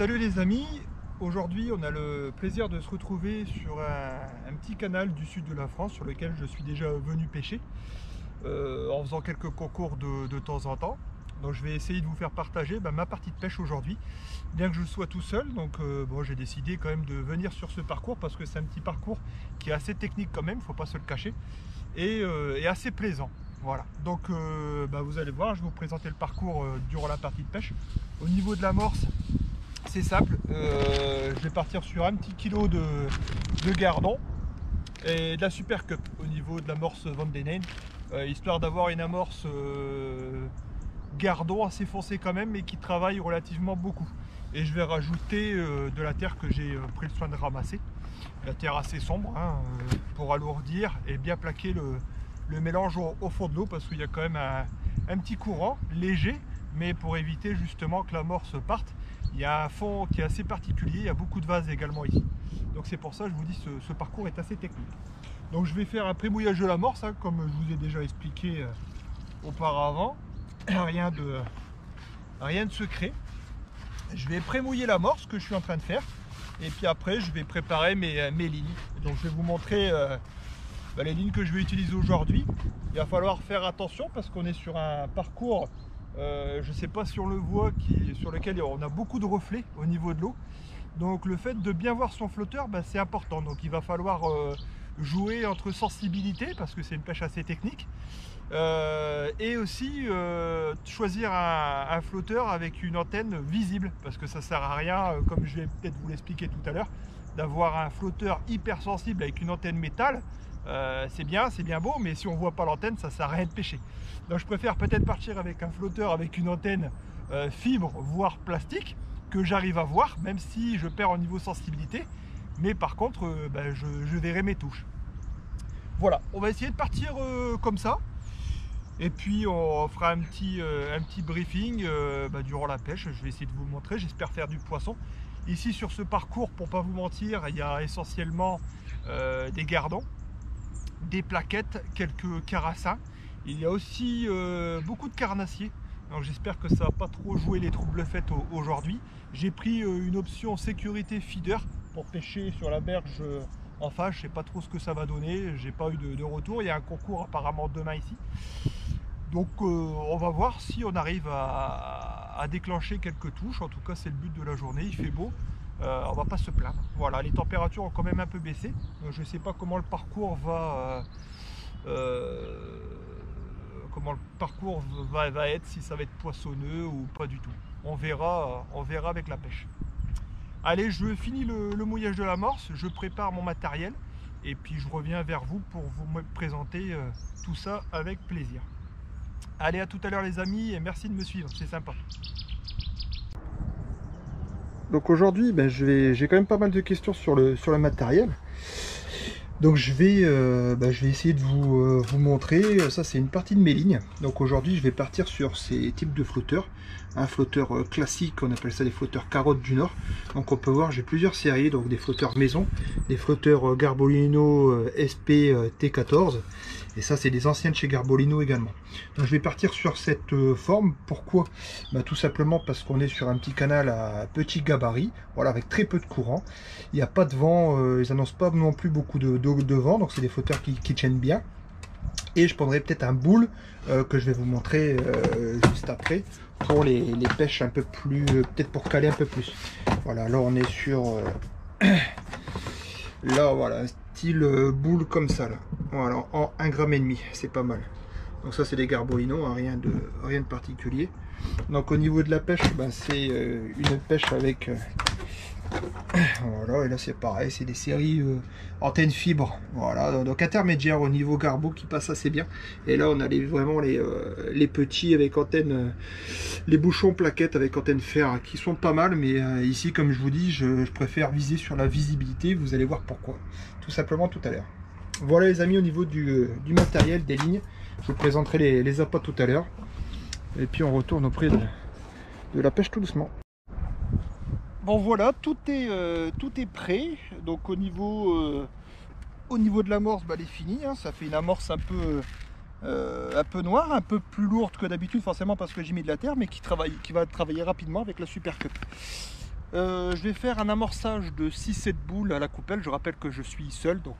Salut les amis, aujourd'hui on a le plaisir de se retrouver sur un petit canal du sud de la France sur lequel je suis déjà venu pêcher en faisant quelques concours de temps en temps. Donc je vais essayer de vous faire partager ma partie de pêche aujourd'hui, bien que je sois tout seul. Donc bon, j'ai décidé quand même de venir sur ce parcours parce que c'est un petit parcours qui est assez technique quand même, il ne faut pas se le cacher, et assez plaisant. Voilà, donc vous allez voir, je vais vous présenter le parcours durant la partie de pêche. Au niveau de l'amorce, c'est simple, je vais partir sur un petit kilo de gardon et de la Super Cup au niveau de l'amorce Van Den Heyne, histoire d'avoir une amorce gardon assez foncée quand même, mais qui travaille relativement beaucoup. Et je vais rajouter de la terre que j'ai pris le soin de ramasser, la terre assez sombre, pour alourdir et bien plaquer le mélange au fond de l'eau, parce qu'il y a quand même un petit courant léger, mais pour éviter justement que l'amorce parte. Il y a un fond qui est assez particulier, il y a beaucoup de vases également ici. Donc c'est pour ça que je vous dis ce parcours est assez technique. Donc je vais faire un pré-mouillage de l'amorce, comme je vous ai déjà expliqué auparavant. Rien de secret. Je vais pré-mouiller l'amorce, que je suis en train de faire. Et puis après je vais préparer mes lignes. Donc je vais vous montrer les lignes que je vais utiliser aujourd'hui. Il va falloir faire attention parce qu'on est sur un parcours, je ne sais pas si on le voit, sur lequel on a beaucoup de reflets au niveau de l'eau. Donc le fait de bien voir son flotteur, c'est important. Donc il va falloir jouer entre sensibilité, parce que c'est une pêche assez technique, et aussi choisir un flotteur avec une antenne visible, parce que ça sert à rien, comme je vais peut-être vous l'expliquer tout à l'heure, d'avoir un flotteur hyper sensible avec une antenne métal. C'est bien beau, mais si on voit pas l'antenne, ça sert à rien de pêcher. Donc je préfère peut-être partir avec un flotteur avec une antenne fibre voire plastique, que j'arrive à voir même si je perds au niveau sensibilité, mais par contre je verrai mes touches. Voilà, on va essayer de partir comme ça, et puis on fera un petit briefing durant la pêche. Je vais essayer de vous montrer, j'espère faire du poisson. Ici sur ce parcours, pour pas vous mentir, il y a essentiellement des gardons, des plaquettes, quelques carassins. Il y a aussi beaucoup de carnassiers. Donc j'espère que ça va pas trop jouer les troubles faits aujourd'hui. J'ai pris une option sécurité feeder pour pêcher sur la berge en face. Je sais pas trop ce que ça va donner. J'ai pas eu de retour. Il y a un concours apparemment demain ici. Donc on va voir si on arrive à déclencher quelques touches. En tout cas c'est le but de la journée. Il fait beau. On va pas se plaindre. Voilà, les températures ont quand même un peu baissé. Donc, je ne sais pas comment le parcours va être, si ça va être poissonneux ou pas du tout. On verra avec la pêche. Allez, je finis le mouillage de l'amorce, je prépare mon matériel et puis je reviens vers vous pour vous présenter tout ça avec plaisir. Allez, à tout à l'heure les amis, et merci de me suivre, c'est sympa. Donc aujourd'hui, j'ai quand même pas mal de questions sur le matériel. Donc je vais essayer de vous montrer. Ça, c'est une partie de mes lignes. Donc aujourd'hui, je vais partir sur ces types de flotteurs. Un flotteur classique, on appelle ça des flotteurs carottes du Nord. Donc on peut voir, j'ai plusieurs séries, donc des flotteurs maison, des flotteurs Garbolino SP T14. Et ça, c'est des anciennes chez Garbolino également. Donc je vais partir sur cette forme. Pourquoi? Tout simplement parce qu'on est sur un petit canal à petit gabarit, voilà, avec très peu de courant. Il n'y a pas de vent, ils n'annoncent pas non plus beaucoup de vent, donc c'est des flotteurs qui tiennent bien. Et je prendrai peut-être un boule que je vais vous montrer juste après, pour les pêches un peu plus, peut-être pour caler un peu plus. Voilà, là on est sur là, voilà, un style boule comme ça là. Voilà, en 1,5 g, c'est pas mal. Donc ça c'est des Garbolino, hein, rien de particulier. Donc au niveau de la pêche, c'est une pêche avec voilà, et là c'est pareil, c'est des séries antennes fibres, voilà, donc intermédiaire au niveau garbo qui passe assez bien. Et là on a vraiment les petits avec antenne, les bouchons plaquettes avec antenne fer qui sont pas mal, mais ici comme je vous dis, je préfère viser sur la visibilité. Vous allez voir pourquoi, tout simplement tout à l'heure. Voilà les amis, au niveau du matériel, des lignes, je vous présenterai les appâts tout à l'heure, et puis on retourne auprès de la pêche tout doucement. Bon voilà, tout est prêt. Donc au niveau de l'amorce, elle est finie, hein. Ça fait une amorce un peu noire, un peu plus lourde que d'habitude, forcément parce que j'ai mis de la terre, mais qui va travailler rapidement avec la Super Cup. Je vais faire un amorçage de 6-7 boules à la coupelle. Je rappelle que je suis seul, donc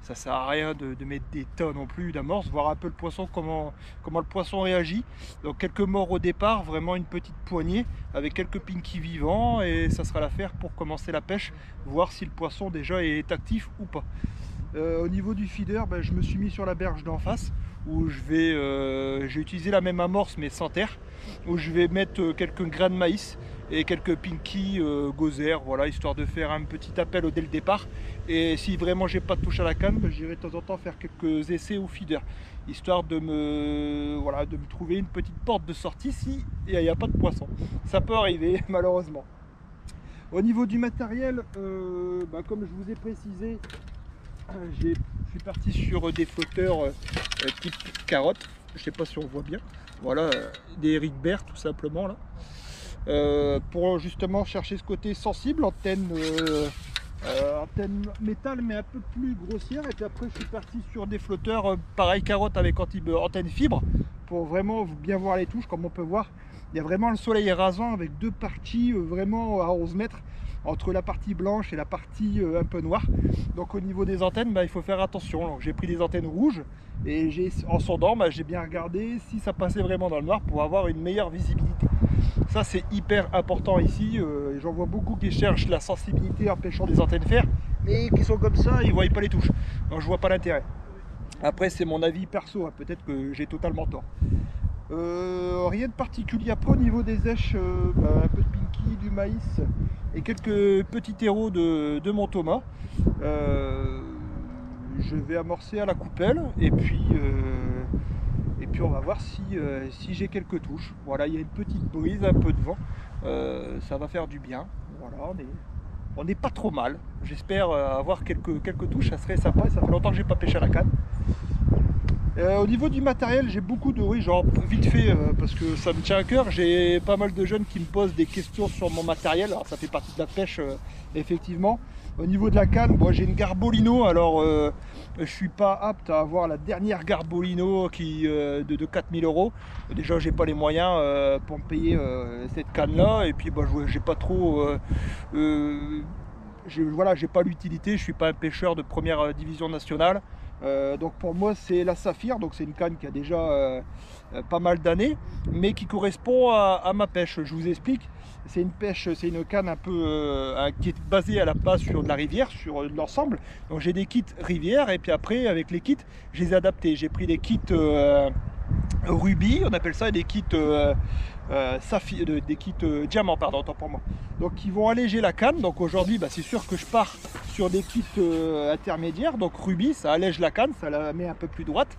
ça sert à rien de mettre des tas non plus d'amorce, voir un peu le poisson, comment le poisson réagit. Donc quelques morts au départ, vraiment une petite poignée avec quelques pinkies vivants, et ça sera l'affaire pour commencer la pêche, voir si le poisson déjà est actif ou pas. Au niveau du feeder, je me suis mis sur la berge d'en face où j'ai utilisé la même amorce mais sans terre, où je vais mettre quelques grains de maïs et quelques pinky gozer, voilà, histoire de faire un petit appel dès le départ. Et si vraiment j'ai pas de touche à la canne, j'irai de temps en temps faire quelques essais au feeder, histoire de me trouver une petite porte de sortie si il n'y a pas de poisson. Ça peut arriver malheureusement. Au niveau du matériel, comme je vous ai précisé, je suis parti sur des flotteurs type carotte. Je sais pas si on voit bien. Voilà, des Ricbert tout simplement là. Pour justement chercher ce côté sensible, antenne métal mais un peu plus grossière. Et puis après je suis parti sur des flotteurs pareil carotte avec antenne fibre, pour vraiment bien voir les touches. Comme on peut voir, il y a vraiment le soleil rasant avec deux parties vraiment à 11 mètres entre la partie blanche et la partie un peu noire. Donc au niveau des antennes, il faut faire attention. J'ai pris des antennes rouges et en sondant, j'ai bien regardé si ça passait vraiment dans le noir pour avoir une meilleure visibilité. Ça c'est hyper important ici. J'en vois beaucoup qui cherchent la sensibilité en pêchant des antennes fer, mais qui sont comme ça, ils ne voient pas les touches. Donc je vois pas l'intérêt. Après c'est mon avis perso, hein. Peut-être que j'ai totalement tort. Rien de particulier. Après au niveau des èches, un peu de pinky, du maïs et quelques petits terreaux de mon Thomas. Je vais amorcer à la coupelle et puis on va voir si j'ai quelques touches. Voilà, il y a une petite brise, un peu de vent, ça va faire du bien. Voilà, on n'est pas trop mal. J'espère avoir quelques touches, ça serait sympa. Ça fait longtemps que j'ai pas pêché à la canne. Au niveau du matériel, j'ai beaucoup de genre vite fait parce que ça me tient à cœur. J'ai pas mal de jeunes qui me posent des questions sur mon matériel. Alors ça fait partie de la pêche effectivement. Au niveau de la canne, j'ai une Garbolino. Alors je suis pas apte à avoir la dernière Garbolino de 4000 €. Déjà j'ai pas les moyens pour me payer cette canne là. Et puis j'ai pas trop j'ai pas l'utilité. Je suis pas un pêcheur de première division nationale. Donc pour moi c'est la Saphir, donc c'est une canne qui a déjà pas mal d'années, mais qui correspond à ma pêche. Je vous explique, c'est une canne un peu qui est basée à la base sur de la rivière, sur l'ensemble. Donc j'ai des kits rivière, et puis après avec les kits, je les ai adaptés. J'ai pris des kits Ruby, on appelle ça, des kits diamant, pardon, autant pour moi. Donc qui vont alléger la canne. Donc aujourd'hui c'est sûr que je pars sur des kits intermédiaires. Donc Ruby, ça allège la canne, ça la met un peu plus droite.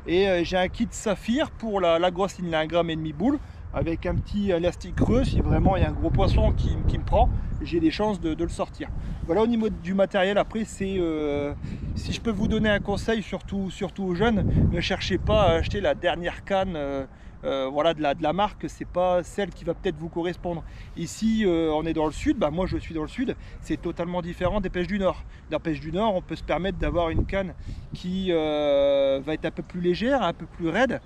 Et j'ai un kit Saphir pour la grosse ligne, 1,5 g boule, avec un petit élastique creux. Si vraiment il y a un gros poisson qui me prend, j'ai des chances de le sortir. Voilà au niveau du matériel. Après c'est si je peux vous donner un conseil, surtout aux jeunes, ne cherchez pas à acheter la dernière canne voilà, de la marque. C'est pas celle qui va peut-être vous correspondre. Ici on est dans le sud, moi je suis dans le sud, c'est totalement différent des pêches du nord. Dans la pêche du nord, on peut se permettre d'avoir une canne qui va être un peu plus légère, un peu plus raide,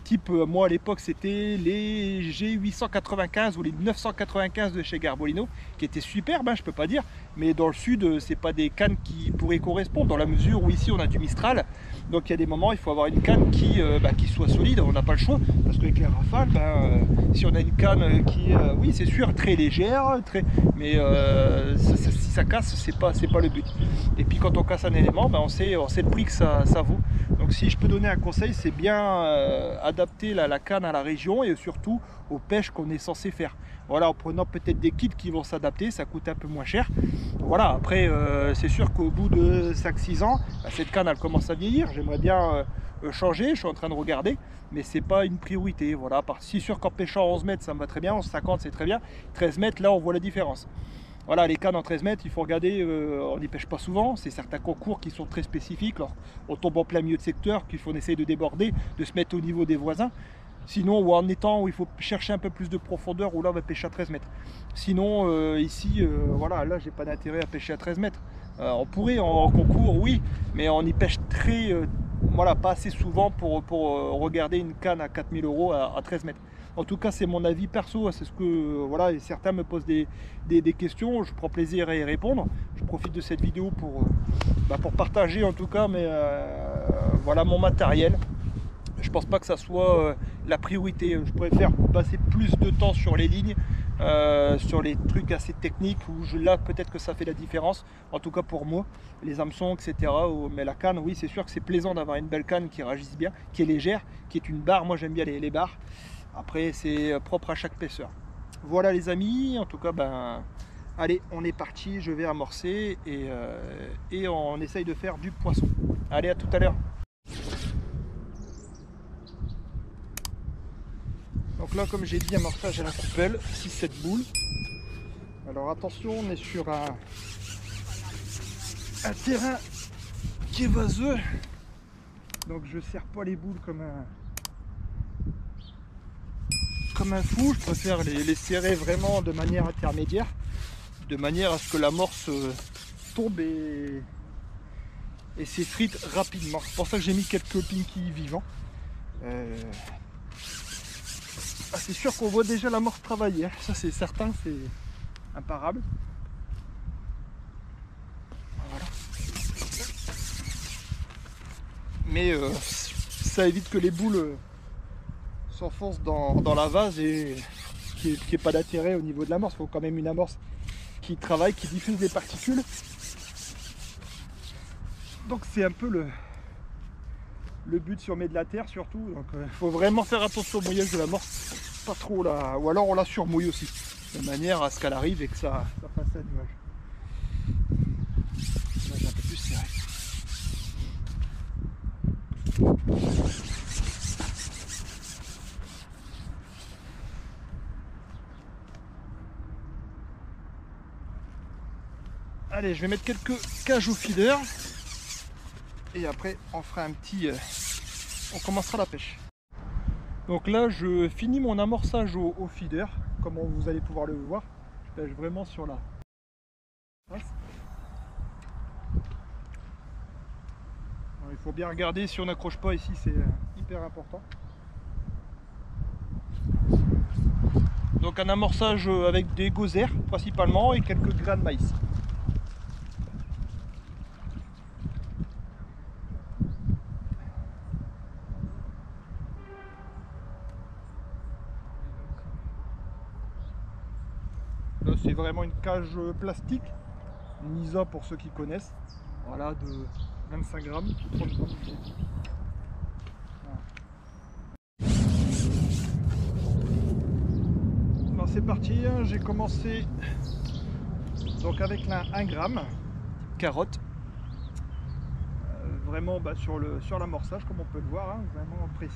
type moi à l'époque c'était les G895 ou les 995 de chez Garbolino, qui étaient superbes, je peux pas dire, mais dans le sud c'est pas des cannes qui pourraient correspondre, dans la mesure où ici on a du Mistral. Donc il y a des moments il faut avoir une canne qui soit solide, on n'a pas le choix, parce qu'avec les rafales, si on a une canne qui est oui c'est sûr très légère, mais si ça casse, c'est pas le but. Et puis quand on casse un élément, on sait le prix que ça vaut. Donc si je peux donner un conseil, c'est bien adapter la canne à la région et surtout aux pêches qu'on est censé faire. Voilà, en prenant peut-être des kits qui vont s'adapter, ça coûte un peu moins cher. Voilà, après c'est sûr qu'au bout de 5-6 ans, cette canne elle commence à vieillir. J'aimerais bien changer, je suis en train de regarder, mais c'est pas une priorité. Voilà, c'est sûr qu'en pêchant 11 mètres ça me va très bien, 50 c'est très bien, 13 mètres là on voit la différence. Voilà, les cannes en 13 mètres, il faut regarder, on n'y pêche pas souvent, c'est certains concours qui sont très spécifiques, alors on tombe en plein milieu de secteur, qu'il faut essayer de déborder, de se mettre au niveau des voisins. Sinon, ou en étant où il faut chercher un peu plus de profondeur, où là on va pêcher à 13 mètres. Sinon, ici, voilà, là j'ai pas d'intérêt à pêcher à 13 mètres. On pourrait en concours, oui, mais on y pêche voilà, pas assez souvent pour regarder une canne à 4000 € à 13 mètres. En tout cas, c'est mon avis perso, c'est ce que voilà, et certains me posent des questions, je prends plaisir à y répondre. Je profite de cette vidéo pour partager en tout cas, mais voilà mon matériel. Je pense pas que ça soit la priorité. Je préfère passer plus de temps sur les lignes, sur les trucs assez techniques où là peut-être que ça fait la différence. En tout cas pour moi, les hameçons, etc. Mais la canne, oui, c'est sûr que c'est plaisant d'avoir une belle canne qui réagisse bien, qui est légère, qui est une barre. Moi j'aime bien les barres. Après c'est propre à chaque pêcheur. Voilà les amis. En tout cas, ben allez, on est parti. Je vais amorcer et on essaye de faire du poisson. Allez, à tout à l'heure. Donc là, comme j'ai dit, amorçage à la coupelle, 6-7 boules. Alors attention, on est sur un terrain qui est vaseux. Donc je serre pas les boules comme un fou. Je préfère les serrer vraiment de manière intermédiaire, de manière à ce que l'amorce tombe et s'effrite rapidement. C'est pour ça que j'ai mis quelques pinkies vivants. C'est sûr qu'on voit déjà l'amorce travailler, ça c'est certain, c'est imparable. Voilà. Mais ça évite que les boules s'enfoncent dans la vase et qu'il n'y ait pas d'intérêt au niveau de l'amorce. Il faut quand même une amorce qui travaille, qui diffuse les particules. Donc c'est un peu le but si on met de la terre surtout. Donc il faut vraiment faire attention au mouillage de l'amorce. Pas trop là, ou alors on la surmouille aussi, de manière à ce qu'elle arrive et que ça fasse un nuage. Là j'ai un peu plus serré. Allez, je vais mettre quelques cages au feeder et après on fera un petit, on commencera la pêche. Donc là je finis mon amorçage au feeder, comme vous allez pouvoir le voir. Je pêche vraiment sur la face. Alors, il faut bien regarder si on n'accroche pas ici, c'est hyper important. Donc un amorçage avec des gozers principalement et quelques grains de maïs. Là c'est vraiment une cage plastique, une ISA pour ceux qui connaissent, voilà, de 25 grammes, 30 grammes. Voilà. Alors c'est parti, j'ai commencé donc avec la 1 gramme, carotte, vraiment sur l'amorçage comme on peut le voir, vraiment précis.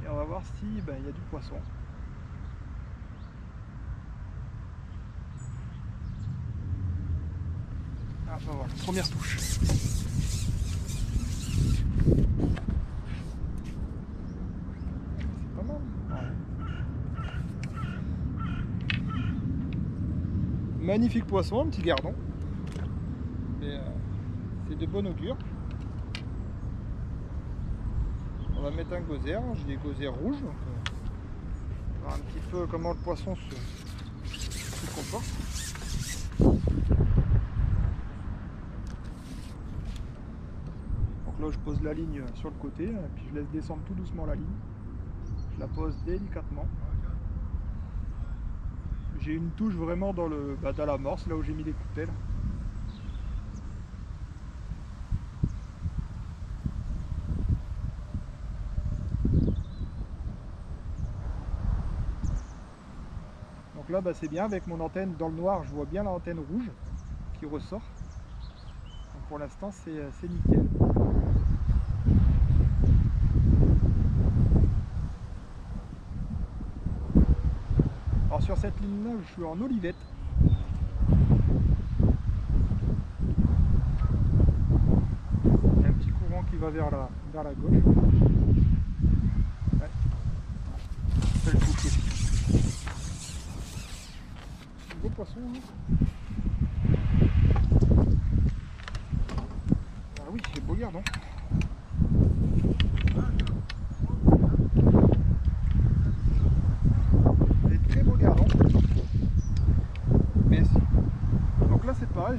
Et on va voir si il y a du poisson. Ah bah voilà, première touche. C'est pas mal. Ouais. Magnifique poisson, un petit gardon. Mais c'est de bon augure. On va mettre un gozère, j'ai des gozères rouges. Donc, on va voir un petit peu comment le poisson se comporte. Là je pose la ligne sur le côté, puis je laisse descendre tout doucement la ligne. Je la pose délicatement. J'ai une touche vraiment dans l'amorce, là où j'ai mis les coupelles. Donc là c'est bien, avec mon antenne dans le noir, je vois bien l'antenne rouge qui ressort. Donc pour l'instant c'est nickel. Alors sur cette ligne là je suis en olivette. Il y a un petit courant qui va vers la gauche. Ouais. C'est le toucher. Un beau poisson. Ah oui, c'est beau gardon.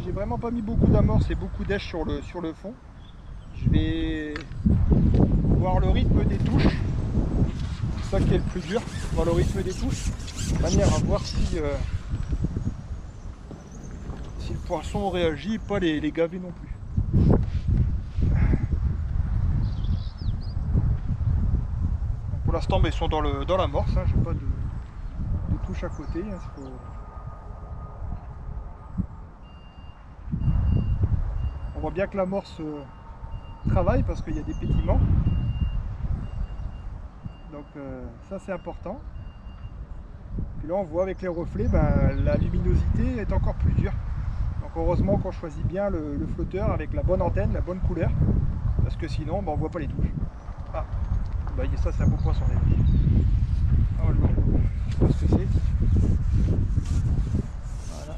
j'ai vraiment pas mis beaucoup d'amorce et beaucoup d'èche sur le fond. Je vais voir le rythme des touches. C'est ça qui est le plus dur, voir le rythme des touches, de manière à voir si le poisson réagit, pas les gaver non plus. Pour l'instant, ils sont dans l'amorce, hein, j'ai pas de touche à côté. Hein, on voit bien que l'amorce travaille parce qu'il y a des pétillements. Donc ça c'est important. Puis là on voit avec les reflets, la luminosité est encore plus dure. Donc heureusement qu'on choisit bien le flotteur avec la bonne antenne, la bonne couleur. Parce que sinon on ne voit pas les touches. Ah, ça c'est un beau poisson déjà. Ah, je sais pas ce que c'est. Voilà.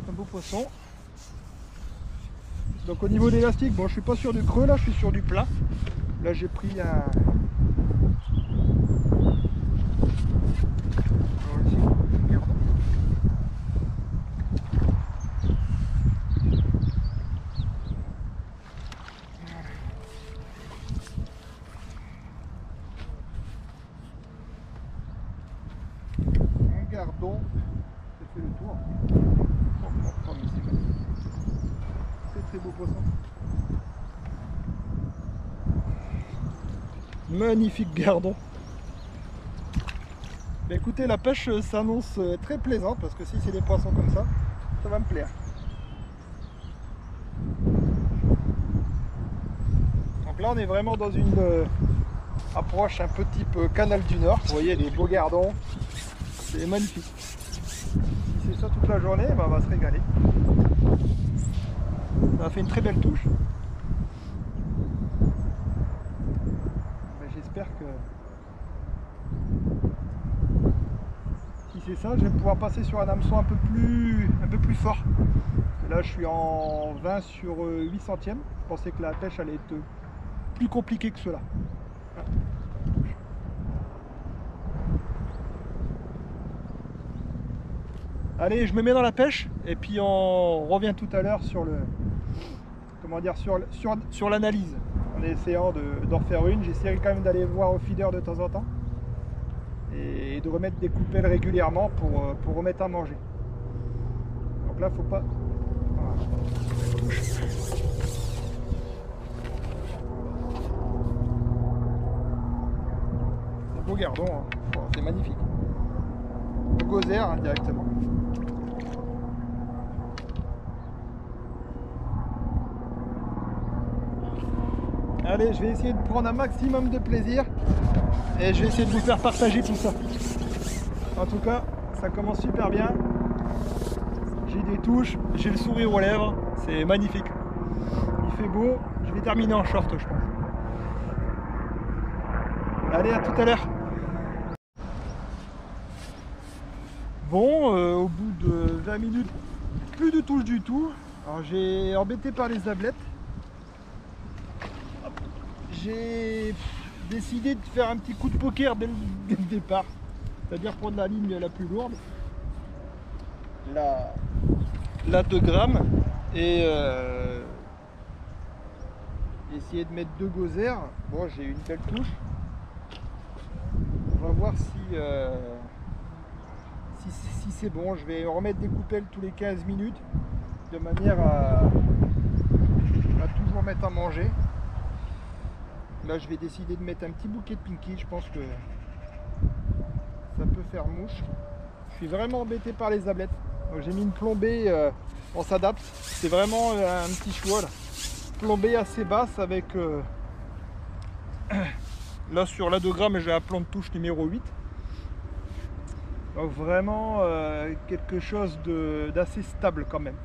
Un beau poisson. Donc au niveau de l'élastique, je suis pas sur du creux là, je suis sur du plat. Là j'ai pris un gardon. J'ai fait le tour. C'est très beau poisson. Magnifique gardon. Écoutez, la pêche s'annonce très plaisante parce que si c'est des poissons comme ça va me plaire. Donc là on est vraiment dans une approche un peu type canal du Nord. Vous voyez les beaux gardons, c'est magnifique. Si c'est ça toute la journée, on va se régaler. Ça a fait une très belle touche. J'espère que si c'est ça, je vais pouvoir passer sur un hameçon un peu plus fort. Là je suis en 20 sur 8 centièmes. Je pensais que la pêche allait être plus compliquée que cela. Allez, je me mets dans la pêche et puis on revient tout à l'heure sur sur l'analyse. En essayant d'en faire une, j'essaierai quand même d'aller voir au feeder de temps en temps et de remettre des coupelles régulièrement pour remettre à manger. Donc là, faut pas. Voilà. C'est beau gardon, hein. Oh, c'est magnifique. Le gosier directement. Allez, je vais essayer de prendre un maximum de plaisir et je vais essayer de vous faire partager tout ça. En tout cas, ça commence super bien. J'ai des touches, j'ai le sourire aux lèvres, c'est magnifique. Il fait beau, je vais terminer en short, je pense. Allez, à tout à l'heure. Bon, au bout de 20 minutes, plus de touches du tout. Alors j'ai embêté par les ablettes. J'ai décidé de faire un petit coup de poker dès le départ, c'est-à-dire prendre la ligne la plus lourde, la 2 grammes, et essayer de mettre 2 gosers. Bon, j'ai une belle touche. On va voir si c'est bon. Je vais remettre des coupelles tous les 15 minutes de manière à toujours mettre à manger. Là je vais décider de mettre un petit bouquet de pinky, je pense que ça peut faire mouche. Je suis vraiment embêté par les ablettes. J'ai mis une plombée, on s'adapte, c'est vraiment un petit choix là. Plombée assez basse avec là sur la 2 grammes j'ai un plan de touche numéro 8. Donc vraiment quelque chose d'assez stable quand même.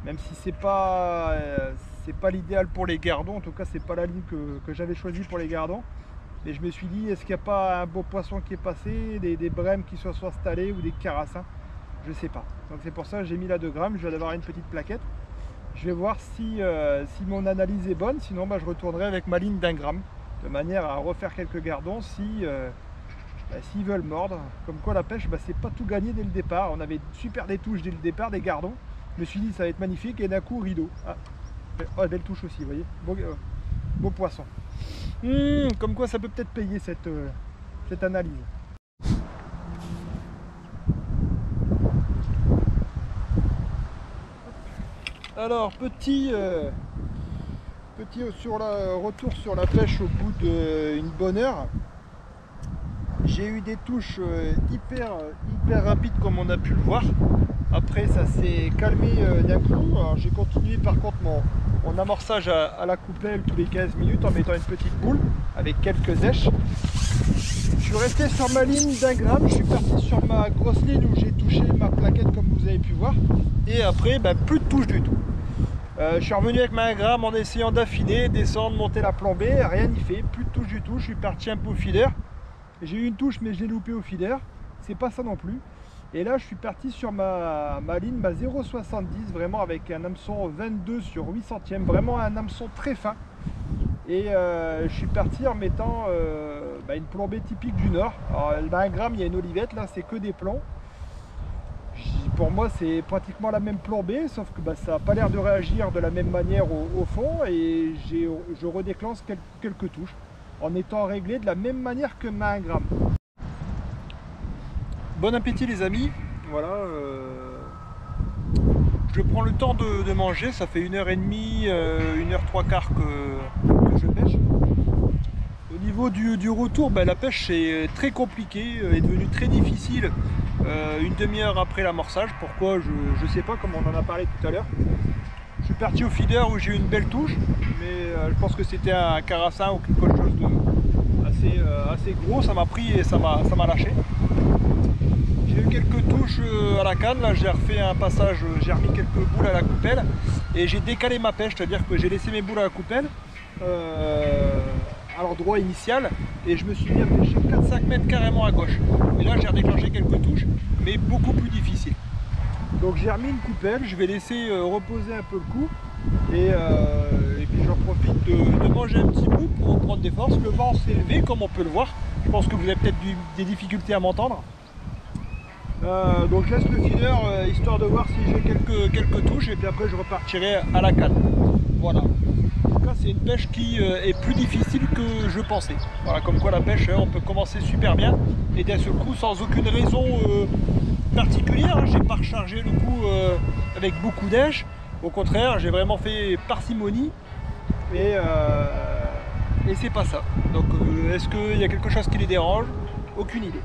Même si c'est pas l'idéal pour les gardons, en tout cas c'est pas la ligne que j'avais choisie pour les gardons. Mais je me suis dit, est-ce qu'il n'y a pas un beau poisson qui est passé, des brèmes qui soient installés ou des carassins, je sais pas. Donc c'est pour ça que j'ai mis la 2 grammes, je vais avoir une petite plaquette. Je vais voir si mon analyse est bonne, sinon je retournerai avec ma ligne d'1 gramme, de manière à refaire quelques gardons si s'ils veulent mordre. Comme quoi la pêche, c'est pas tout gagné dès le départ. On avait super des touches dès le départ, des gardons. Je me suis dit ça va être magnifique et d'un coup rideau. Ah, oh, belle touche aussi, vous voyez. Beau poisson. Comme quoi ça peut peut-être payer cette analyse. Alors petit retour sur la pêche au bout d'une bonne heure. J'ai eu des touches hyper rapides comme on a pu le voir. Après ça s'est calmé d'un coup. Alors j'ai continué par contre mon amorçage à la coupelle tous les 15 minutes en mettant une petite boule avec quelques èches. Je suis resté sur ma ligne d'1 gramme, je suis parti sur ma grosse ligne où j'ai touché ma plaquette comme vous avez pu voir. Et après plus de touches du tout. Je suis revenu avec ma 1 gramme en essayant d'affiner, descendre, monter la plomber, rien n'y fait, plus de touches du tout. Je suis parti un peu au feeder. J'ai eu une touche mais je l'ai loupé au feeder, c'est pas ça non plus. Et là je suis parti sur ma ligne, ma 0,70, vraiment avec un hameçon 22 sur 8 centièmes, vraiment un hameçon très fin. Et je suis parti en mettant une plombée typique du Nord. Alors dans 1 gramme il y a une olivette, là c'est que des plombs. Pour moi c'est pratiquement la même plombée, sauf que ça n'a pas l'air de réagir de la même manière au fond et je redéclenche quelques touches en étant réglé de la même manière que ma 1 gramme. Bon appétit les amis, voilà, je prends le temps de manger, ça fait 1h30, 1h03 que je pêche. Au niveau du retour, la pêche est très compliquée, est devenue très difficile une demi-heure après l'amorçage. Pourquoi je sais pas, comme on en a parlé tout à l'heure. Je suis parti au feeder où j'ai eu une belle touche, mais je pense que c'était un carassin ou quelque chose de assez gros, ça m'a pris et ça m'a lâché. J'ai eu quelques touches à la canne, là j'ai refait un passage, j'ai remis quelques boules à la coupelle et j'ai décalé ma pêche, c'est-à-dire que j'ai laissé mes boules à la coupelle à l'endroit initial et je me suis mis à pêcher 4-5 mètres carrément à gauche. Et là j'ai redéclenché quelques touches, mais beaucoup plus difficiles. Donc j'ai remis une coupelle, je vais laisser reposer un peu le coup et puis j'en profite de manger un petit bout pour reprendre des forces. Le vent s'est levé comme on peut le voir, je pense que vous avez peut-être des difficultés à m'entendre. Donc je laisse le feeder histoire de voir si j'ai quelques touches et puis après je repartirai à la canne. Voilà. En tout cas c'est une pêche qui est plus difficile que je pensais. Voilà, comme quoi la pêche on peut commencer super bien et d'un seul coup sans aucune raison particulière. J'ai pas rechargé le coup avec beaucoup d'èches. Au contraire j'ai vraiment fait parcimonie et c'est pas ça. Donc est-ce qu'il y a quelque chose qui les dérange? Aucune idée.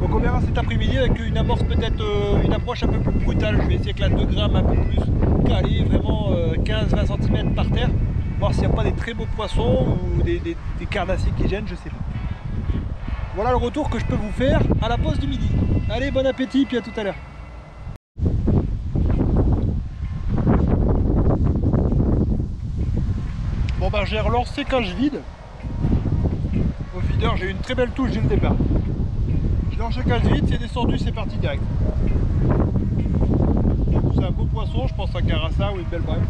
Donc on verra cet après-midi avec une amorce peut-être une approche un peu plus brutale. Je vais essayer avec la 2 grammes un peu plus calée, vraiment 15-20 cm par terre, voir s'il n'y a pas des très beaux poissons ou des carnassiers qui gênent, je sais pas. Voilà le retour que je peux vous faire à la pause du midi. Allez, bon appétit, puis à tout à l'heure. Bon j'ai relancé cage vide. Au feeder j'ai eu une très belle touche dès le départ. J'ai lancé cage vide, c'est descendu, c'est parti direct. C'est un beau poisson, je pense à un carassin ou une belle brème.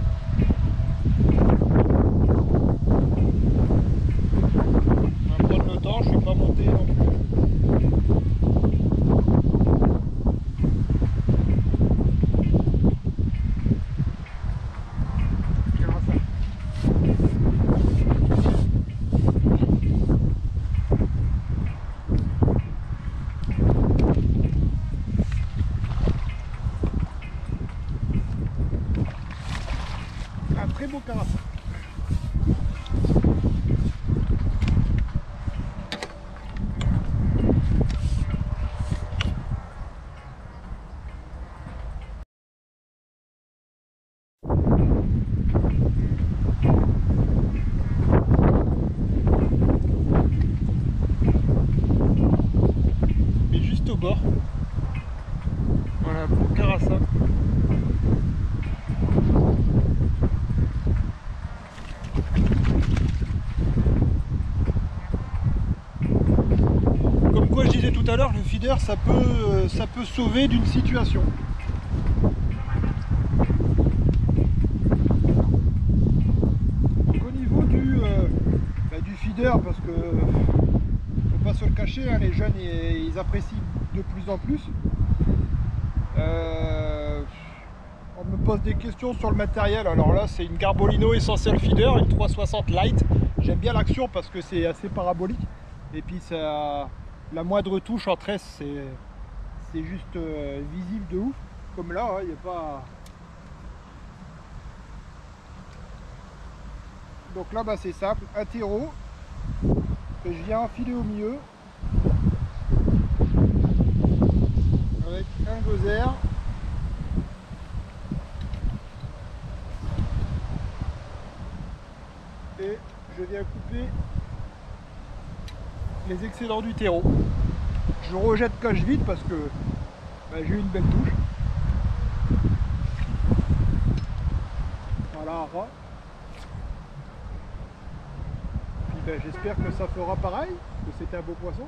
On va prendre le temps, je ne suis pas monté non plus. Très beau carassin. Mais juste au bord. Voilà, beau carassin. Comme quoi je disais tout à l'heure, le feeder ça peut sauver d'une situation. Donc au niveau du feeder, parce que faut pas pas se le cacher, hein, les jeunes ils apprécient de plus en plus. On me pose des questions sur le matériel. Alors là, c'est une Garbolino Essential Feeder, une 360 Light. J'aime bien l'action parce que c'est assez parabolique. Et puis ça, la moindre touche en tresse, c'est juste visible de ouf. Comme là, il n'y a pas. Donc là, bah, c'est simple, un terreau que je viens enfiler au milieu avec un gozer. Et je viens couper les excédents du terreau. Je rejette cache vide parce que bah, j'ai eu une belle touche. Voilà, ras. Puis bah, j'espère que ça fera pareil, que c'était un beau poisson.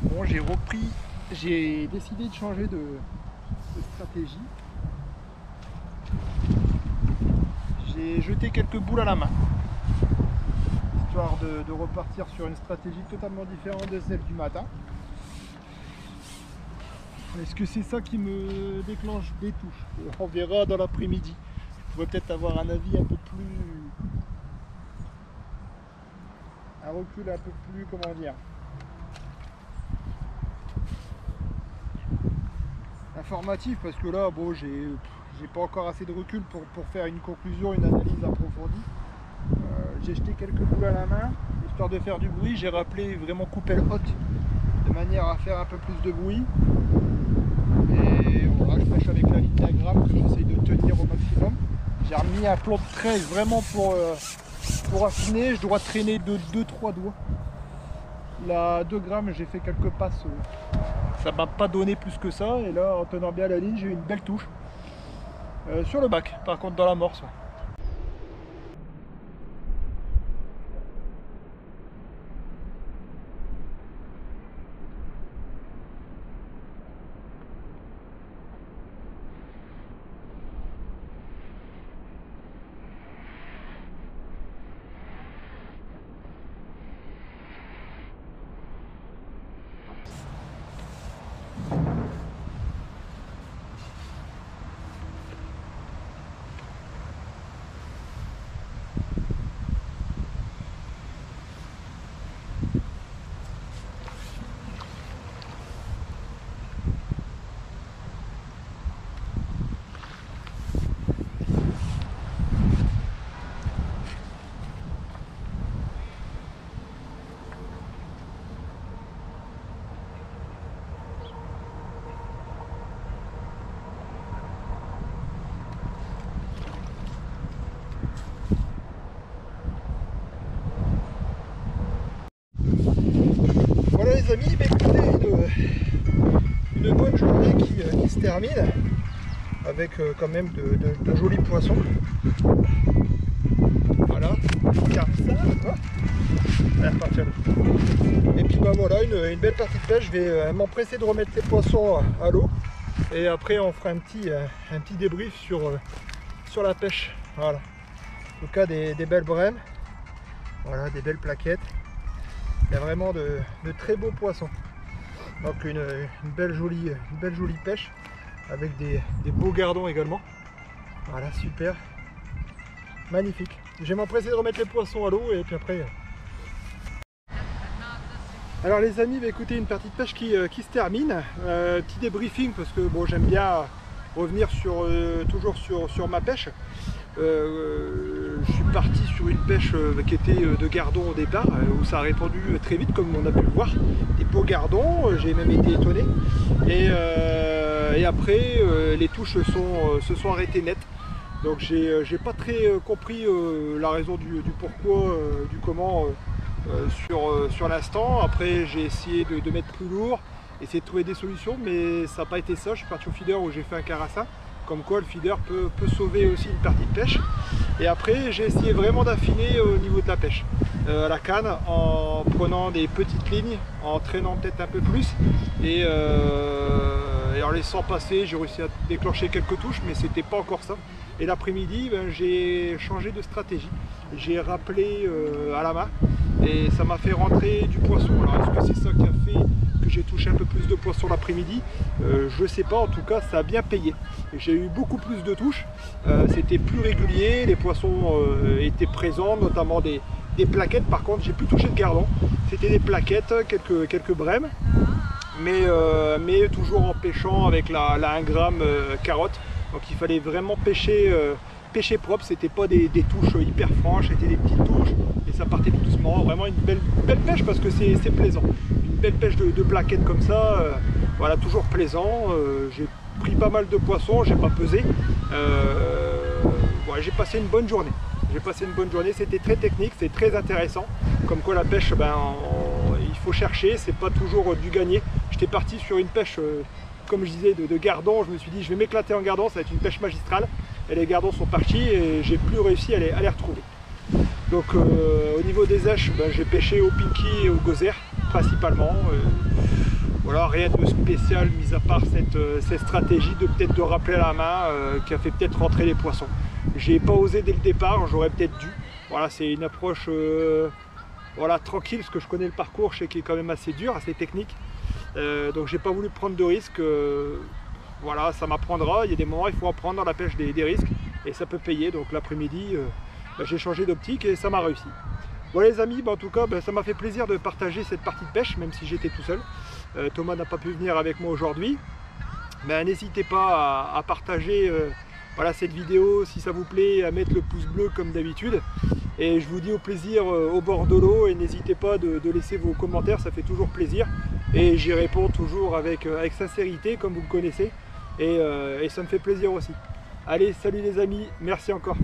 Bon, j'ai décidé de changer de stratégie. J'ai jeté quelques boules à la main, histoire de repartir sur une stratégie totalement différente de celle du matin. Est-ce que c'est ça qui me déclenche des touches? On verra dans l'après-midi. Je pourrais peut-être avoir un avis un peu plus... un recul un peu plus, comment dire, informatif, parce que là, bon, j'ai pas encore assez de recul pour faire une conclusion, une analyse approfondie. J'ai jeté quelques boules à la main, histoire de faire du bruit. J'ai rappelé vraiment coupelle haute, de manière à faire un peu plus de bruit. Et voilà, je pêche avec la ligne d'un gramme que j'essaye de tenir au maximum. J'ai remis un plomb de 13 vraiment pour affiner. Je dois traîner de 2-3 doigts. Là, 2 grammes, j'ai fait quelques passes. Ça m'a pas donné plus que ça. Et là, en tenant bien la ligne, j'ai eu une belle touche. Sur le bac, par contre dans l'amorce. Ouais. Voilà les amis, bah, écoutez, une bonne journée qui se termine avec quand même de jolis poissons. Voilà, regarde ça, allez, repartir là. Et puis bah voilà, une belle partie de pêche. Je vais m'empresser de remettre les poissons à l'eau et après on fera un petit débrief sur la pêche. Voilà, en tout cas des belles brèmes, voilà, des belles plaquettes. Il y a vraiment de très beaux poissons. Donc une belle jolie pêche avec des beaux gardons également. Voilà, super, magnifique. Je vais m'empresser de remettre les poissons à l'eau et puis après. Alors les amis, bah, écoutez, une partie de pêche qui se termine. Petit débriefing parce que bon, j'aime bien revenir toujours sur ma pêche. Je suis parti sur une pêche qui était de gardons au départ, où ça a répondu très vite comme on a pu le voir. Des beaux gardons, j'ai même été étonné. Et après, les touches se sont arrêtées net. Donc j'ai pas très compris la raison du pourquoi, du comment sur l'instant. Après j'ai essayé de mettre plus lourd, essayer de trouver des solutions, mais ça n'a pas été ça. Je suis parti au feeder où j'ai fait un carassin. Comme quoi le feeder peut sauver aussi une partie de pêche. Et après j'ai essayé vraiment d'affiner au niveau de la pêche à la canne, en prenant des petites lignes, en traînant peut-être un peu plus et et en laissant passer, j'ai réussi à déclencher quelques touches, mais c'était pas encore ça. Et l'après-midi, j'ai changé de stratégie. J'ai rappelé à la main et ça m'a fait rentrer du poisson. Alors est-ce que c'est ça qui a fait que j'ai touché un peu plus de poisson l'après-midi? Je sais pas, en tout cas ça a bien payé. J'ai eu beaucoup plus de touches, c'était plus régulier, les poissons étaient présents, notamment des plaquettes. Par contre, j'ai plus touché de gardon, c'était des plaquettes, quelques brèmes, mais toujours en pêchant avec la 1 gramme carotte. Donc il fallait vraiment pêcher propre, c'était pas des touches hyper franches, c'était des petites touches et ça partait tout doucement. Vraiment une belle pêche parce que c'est plaisant. Une belle pêche de plaquettes comme ça, voilà, toujours plaisant. J'ai pris pas mal de poissons, j'ai pas pesé. Voilà, j'ai passé une bonne journée. C'était très technique, c'est très intéressant. Comme quoi la pêche, il faut chercher, c'est pas toujours du gagner. J'étais parti sur une pêche, comme je disais, de gardons. Je me suis dit, je vais m'éclater en gardon, ça va être une pêche magistrale. Et les gardons sont partis et j'ai plus réussi à les retrouver. Donc au niveau des èches, j'ai pêché au pinky et au gozer principalement. Voilà, rien de spécial, mis à part cette stratégie de peut-être de rappeler à la main qui a fait peut-être rentrer les poissons. J'ai pas osé dès le départ, j'aurais peut-être dû. Voilà, c'est une approche voilà, tranquille, parce que je connais le parcours, je sais qu'il est quand même assez dur, assez technique. Donc j'ai pas voulu prendre de risques. Voilà, ça m'apprendra. Il y a des moments, il faut en prendre dans la pêche des risques et ça peut payer. Donc l'après-midi, j'ai changé d'optique et ça m'a réussi. Voilà les amis, en tout cas, ça m'a fait plaisir de partager cette partie de pêche, même si j'étais tout seul. Thomas n'a pas pu venir avec moi aujourd'hui. N'hésitez pas à partager voilà, cette vidéo si ça vous plaît, à mettre le pouce bleu comme d'habitude. Et je vous dis au plaisir au bord de l'eau et n'hésitez pas de laisser vos commentaires, ça fait toujours plaisir. Et j'y réponds toujours avec sincérité comme vous le connaissez. Et ça me fait plaisir aussi. Allez, salut les amis, merci encore.